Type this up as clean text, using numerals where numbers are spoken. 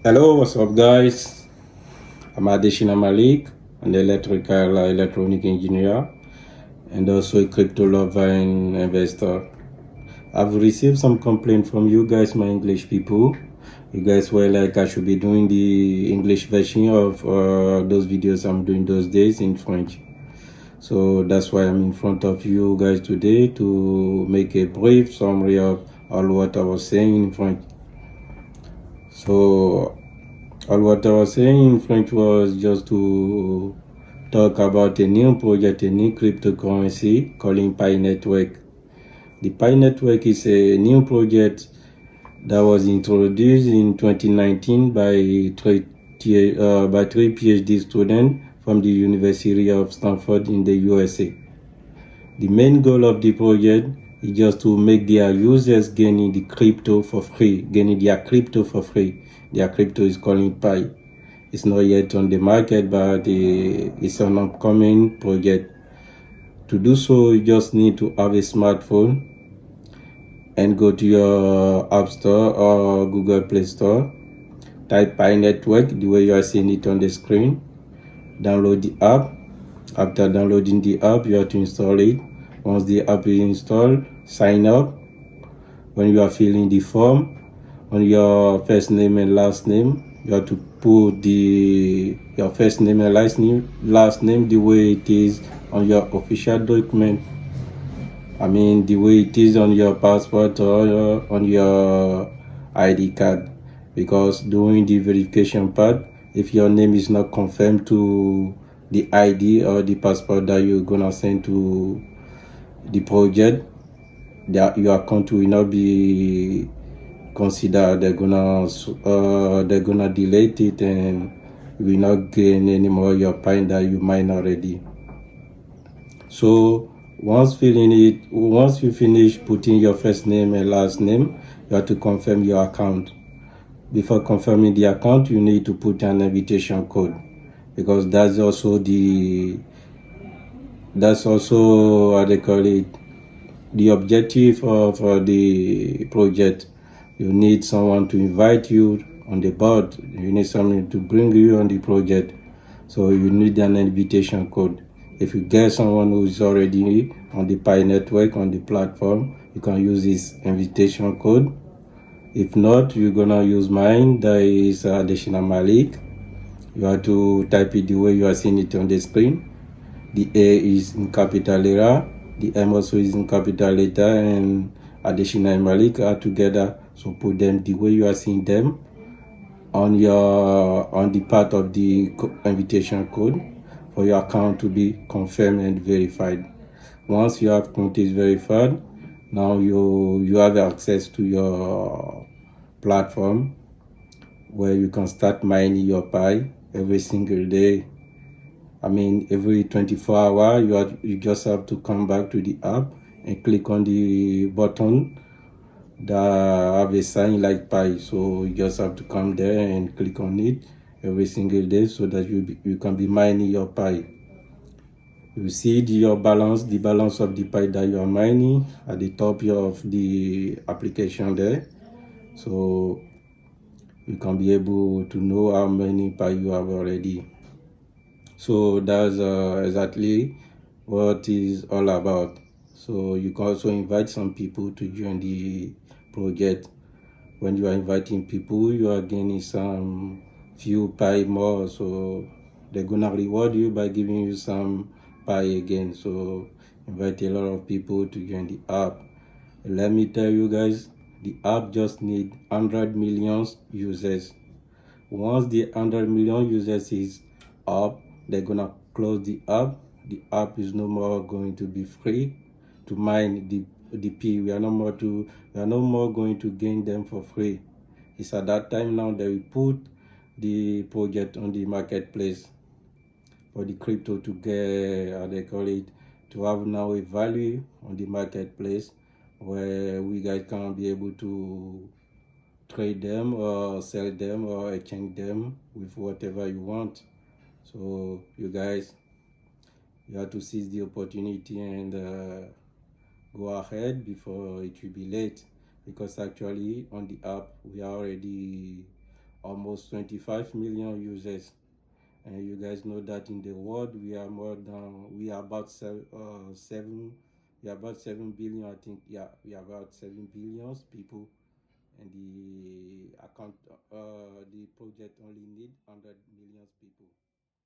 Hello, what's up, guys? I'm Adeshina Malik, an electrical electronic engineer and also a crypto lover and investor. I've received some complaint from you guys, my English people. You guys were like I should be doing the English version of those videos I'm doing those days in French. So that's why I'm in front of you guys today to make a brief summary of all what I was saying in French. So all what I was saying in French was just to talk about a new project, a new cryptocurrency called Pi Network. The Pi Network is a new project that was introduced in 2019 by three PhD students from the University of Stanford in the USA. The main goal of the project is just to make their users gaining the crypto for free, gaining their crypto for free. Their crypto is called Pi. It's not yet on the market, but it's an upcoming project. To do so, you just need to have a smartphone and go to your App Store or Google Play Store. Type Pi Network the way you are seeing it on the screen. Download the app. After downloading the app, you have to install it. Once the app is installed, sign up. When you are filling the form, on your first name and last name, you have to put your first name and last name the way it is on your official document. I mean the way it is on your passport or on your ID card. Because during the verification part, if your name is not confirmed to the ID or the passport that you're gonna send to the project, that your account will not be considered. They're gonna delete it and you will not gain anymore your pine that you mine already. So once you finish putting your first name and last name, you have to confirm your account. Before confirming the account, you need to put an invitation code, because that's also how they call it, the objective of the project. You need someone to invite you on the board. You need someone to bring you on the project. So you need an invitation code. If you get someone who is already on the Pi network, on the platform, you can use this invitation code. If not, you're gonna use mine, that is Adeshina Malik. You have to type it the way you are seeing it on the screen. The A is in capital letter, the M also is in capital letter, and Adeshina and Malik are together. So put them the way you are seeing them on the part of the invitation code for your account to be confirmed and verified. Once your account is verified, now you have access to your platform where you can start mining your Pi every single day. I mean, every 24 hours, you just have to come back to the app and click on the button that have a sign like Pi. So you just have to come there and click on it every single day so that you can be mining your Pi. You see the balance of the Pi that you are mining at the top of the application there. So you can be able to know how many Pi you have already. So that's exactly what is all about. So you can also invite some people to join the project. When you are inviting people, you are gaining some few Pi more. So they're gonna reward you by giving you some Pi again. So invite a lot of people to join the app. And let me tell you guys, the app just need 100 million users. Once the 100 million users is up, they're gonna close the app. The app is no more going to be free to mine the P. We are no more going to gain them for free. It's at that time now that we put the project on the marketplace for the crypto to get, how they call it, to have now a value on the marketplace where we guys can be able to trade them or sell them or exchange them with whatever you want. So you guys, you have to seize the opportunity and go ahead before it will be late, because actually on the app we are already almost 25 million users. And you guys know that in the world we are about 7 billion. I think, yeah, we are about 7 billion people, and the project only need 100 million people.